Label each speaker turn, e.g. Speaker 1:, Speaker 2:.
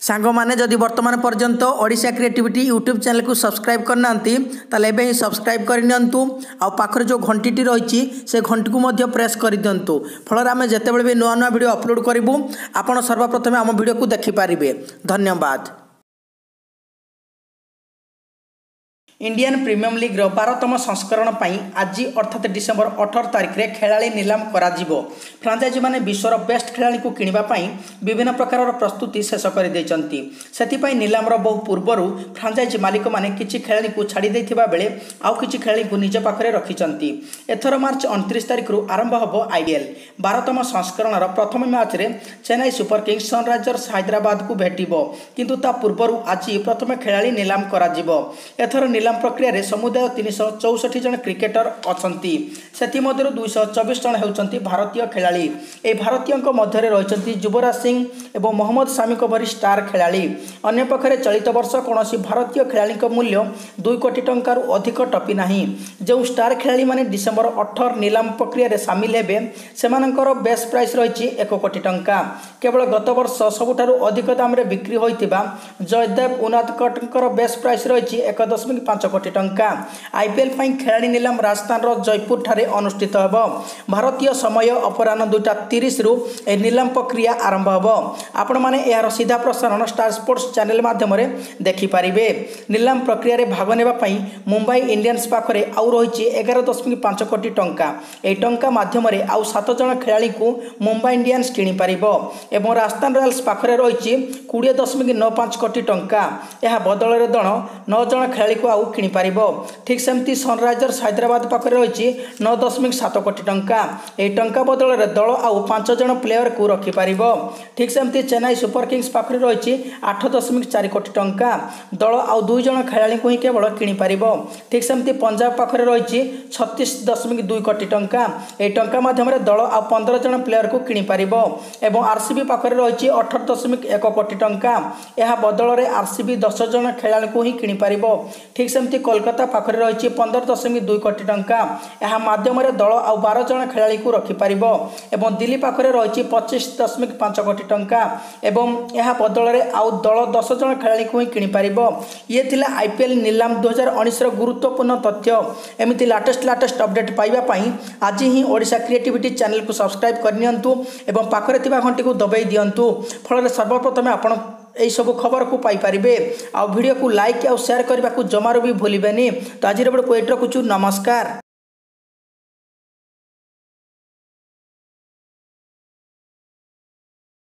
Speaker 1: सांग माने जदि वर्तमान पर्यंत ओडिशा क्रिएटिविटी यूट्यूब चैनल को सब्सक्राइब करना ताले एबे ही सब्सक्राइब करनियंतु आ पाखरे जो घंटीटी रही से घंटी को मध्य प्रेस कर दिंतु फल आम जितेबाला भी नुआ नुआ वीडियो अपलोड करूँ आपण सर्वप्रथमे आम वीडियो को देखिपारे। धन्यवाद। इंडियन प्रीमियम लीग 12तम संस्करण पर आज अर्थात डिसेम्बर 18 तारिख में खेलाड़ी नीलाम करा फ्रांचाइजी माने विश्वर बेस्ट खेलाड़ी को किनिबापई विभिन्न प्रकार प्रस्तुति शेष कर से नीलामर बहु पूर्वर फ्रांचाइजी मालिक माने किछि खेलाड़ी को छाड़ी देथिबा बेले आउ किछि खेलाड़ी को निज पाखरे रखिचंती। एथर मार्च 29 तारिख रु आरंभ होबो IPL 12तम संस्करणर प्रथम मैच रे Chennai super Kings Sunrisers Hyderabad को भेटिबो किंतु ता पूर्वर आज प्रथम खेलाड़ी नीलाम करा एथर नीलाम प्रक्रिया समुदाय 364 जन क्रिकेटर अछंती सेति मध्यरु 224 जन हेउचंती भारतीय खेलाड़ी। ए भारतीय मध्य रही युवराज सिंह एवं मोहम्मद सामी भरी स्टार खेलाड़ी। अन्य पक्षरे चलित वर्ष कौनसी भारतीय खेलाड़ी मूल्य 2 कोटी टंकार अधिक टपी नाही। जो स्टार खेलाड़ी माने डिसेम्बर 18 नीलाम प्रक्रिया सामिल हेबे सेमानकर बेस प्राइस रही 1 कोटी टंका। केवल गत वर्ष सबुठारु अधिक दाम रे बिक्री होइतिबा जयदेव उनादकटकर बेस प्राइस रही 1.5 कोटी टंका। IPL पई खेलाड़ी नीलाम राजस्थान रो जयपुर ठारे अनुष्ठित होबो। भारतीय समय अपराह्न 2:30 रु ए नीलाम प्रक्रिया आरंभ होबो। आपण माने यार सीधा प्रसारण स्टार स्पोर्ट्स चैनल माध्यम रे देखि परिबे। नीलाम प्रक्रिया रे भाग नेबा पई मुंबई इंडियंस पाखरे आउ रही 11.5 कोटी टंका। ए टंका माध्यम रे आउ 7 जन खेलाड़ी को मुंबई इंडियंस किनि परिबो एवं राजस्थान रॉयल्स पाखरे रही 20.95 कोटी टंका। यह बदल रे दण 9 जन खेलाड़ी को आउ किनि पारिबो। ठीक सेमती सनराइजर्स हैदराबाद पाखरे रही 9.7 कोटी टंका। ए टंका बदल रे दल आउ 5 जन प्लेयर को रखि पारिबो। ठीक सेमती चेन्नई सुपर किंग्स पाखरे रही 8.4 कोटी टंका। दल आउ 2 जन खेलाड़ी को ही केवल किनि पारिबो। ठीक सेमती पंजाब पाखरे रही 36.2 कोटी टंका। ए टंका माध्यम रे दल आउ 15 जन प्लेयर को किनि पारिबो एवं RCB पाखरे रही 18.1 कोटी टंका। यह बदल रे RCB 10 जन खेलाड़ी को ही किनि पारिबो। ठीक सेमती कोलकाता पाखरे रही 15.2 कोटी टंका। यह माध्यम रे दल आउ 12 जन खेलाड़ी को रखि पारिबो एवं दिल्ली पाखरे रही 25.5 कोटी टंका एवं यह बदल रे आउ दल 10 जन खेलाड़ी को ही किनि पारिबो। ये थिला IPL नीलाम 2019 रो गुरुत्वपूर्ण तथ्य। एमिति लेटेस्ट अपडेट पाइबा पई आज ही ओडिशा क्रिएटिविटी चैनल को सब्सक्राइब करनियंतु एवं पाखरे थिबा घंटी को दबाई दियंतु फल सर्वप्रथमे आपण यही सब खबर को पाई परिबे। आ वीडियो को लाइक और शेयर करने को जमारू भी भूलिबेनी। तो आज वीडियो को एट रखुछु। नमस्कार।